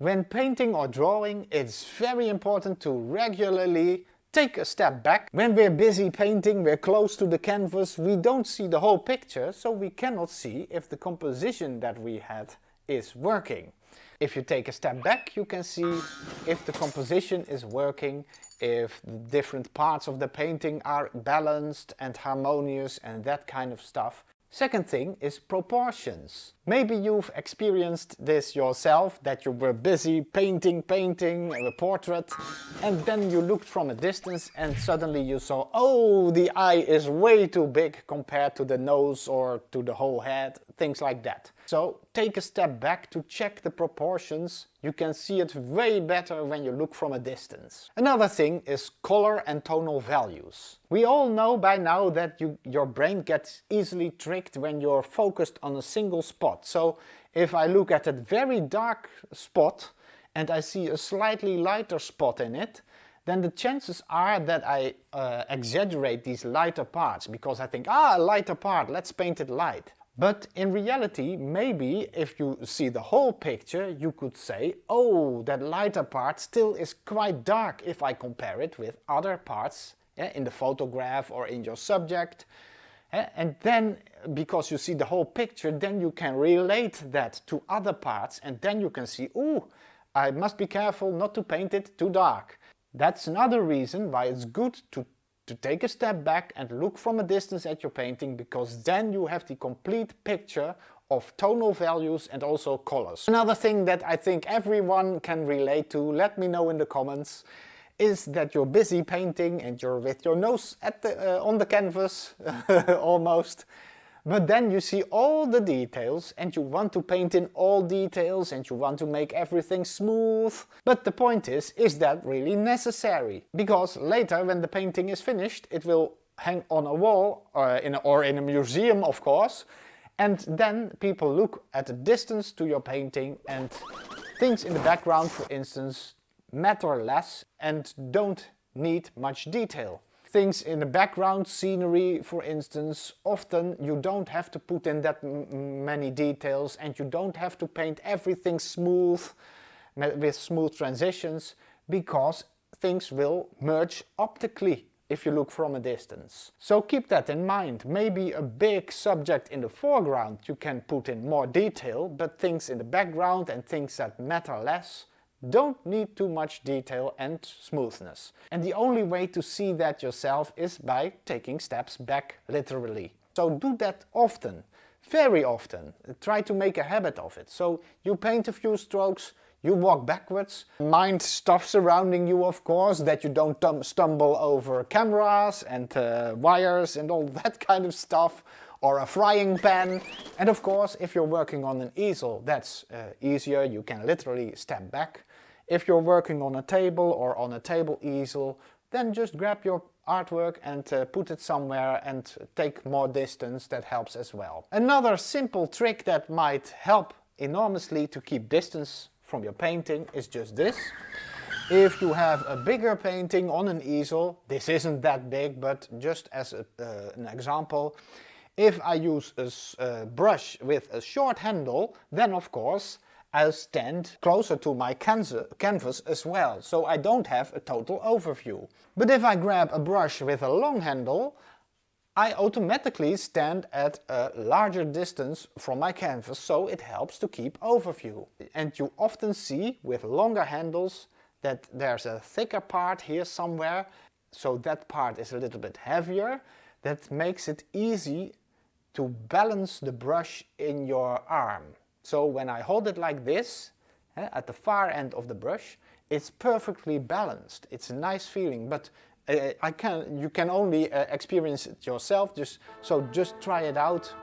When painting or drawing, it's very important to regularly take a step back. When we're busy painting, we're close to the canvas, we don't see the whole picture, so we cannot see if the composition that we had is working. If you take a step back, you can see if the composition is working, if the different parts of the painting are balanced and harmonious and that kind of stuff. Second thing is proportions. Maybe you've experienced this yourself, that you were busy painting a portrait, and then you looked from a distance and suddenly you saw, oh, the eye is way too big compared to the nose or to the whole head, things like that. So take a step back to check the proportions. You can see it way better when you look from a distance. Another thing is color and tonal values. We all know by now that your brain gets easily tricked when you're focused on a single spot. So if I look at a very dark spot and I see a slightly lighter spot in it, then the chances are that I exaggerate these lighter parts because I think, a lighter part, let's paint it light. But in reality, maybe if you see the whole picture, you could say, oh, that lighter part still is quite dark if I compare it with other parts in the photograph or in your subject. And then, because you see the whole picture, then you can relate that to other parts and then you can see, ooh, I must be careful not to paint it too dark. That's another reason why it's good to take a step back and look from a distance at your painting, because then you have the complete picture of tonal values and also colors. Another thing that I think everyone can relate to, let me know in the comments, is that you're busy painting and you're with your nose at on the canvas almost. But then you see all the details and you want to paint in all details and you want to make everything smooth. But the point is that really necessary? Because later when the painting is finished, it will hang on a wall or in a museum, of course. And then people look at a distance to your painting and things in the background, for instance, matter less and don't need much detail. Things in the background, scenery for instance, often you don't have to put in that many details and you don't have to paint everything smooth with smooth transitions, because things will merge optically if you look from a distance. So keep that in mind. Maybe a big subject in the foreground you can put in more detail, but things in the background and things that matter less don't need too much detail and smoothness. And the only way to see that yourself is by taking steps back, literally. So do that often, very often. Try to make a habit of it. So you paint a few strokes, you walk backwards, mind stuff surrounding you, of course, that you don't stumble over cameras and wires and all that kind of stuff, or a frying pan. And of course, if you're working on an easel, that's easier, you can literally step back. If you're working on a table or on a table easel, then just grab your artwork and put it somewhere and take more distance. That helps as well. Another simple trick that might help enormously to keep distance from your painting is just this. If you have a bigger painting on an easel, this isn't that big, but just as an example, if I use a brush with a short handle, then of course I'll stand closer to my canvas as well, so I don't have a total overview. But if I grab a brush with a long handle, I automatically stand at a larger distance from my canvas, so it helps to keep overview. And you often see with longer handles that there's a thicker part here somewhere, so that part is a little bit heavier. That makes it easy to balance the brush in your arm. So when I hold it like this, at the far end of the brush, it's perfectly balanced. It's a nice feeling, but you can only experience it yourself, so just try it out.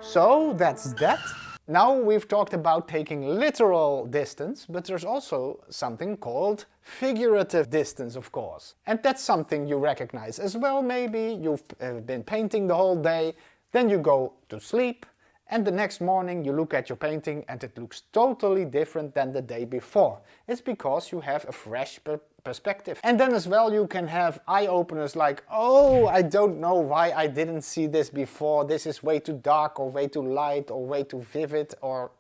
So that's that. Now we've talked about taking literal distance, but there's also something called figurative distance, of course. And that's something you recognize as well. Maybe you've been painting the whole day, then you go to sleep, and the next morning you look at your painting and it looks totally different than the day before. It's because you have a fresh perspective. And then as well you can have eye-openers like, oh, I don't know why I didn't see this before, this is way too dark or way too light or way too vivid or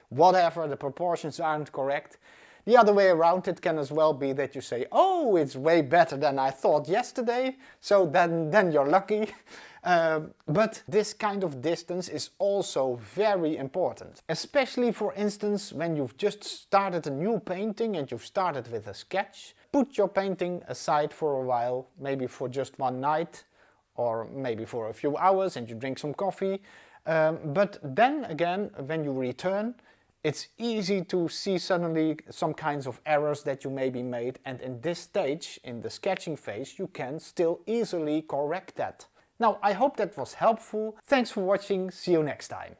whatever, the proportions aren't correct. The other way around, it can as well be that you say, oh, it's way better than I thought yesterday, so then you're lucky. But this kind of distance is also very important. Especially, for instance, when you've just started a new painting and you've started with a sketch. Put your painting aside for a while, maybe for just one night, or maybe for a few hours and you drink some coffee. But then again, when you return, it's easy to see suddenly some kinds of errors that you maybe made, and in this stage, in the sketching phase, you can still easily correct that. Now, I hope that was helpful. Thanks for watching, see you next time.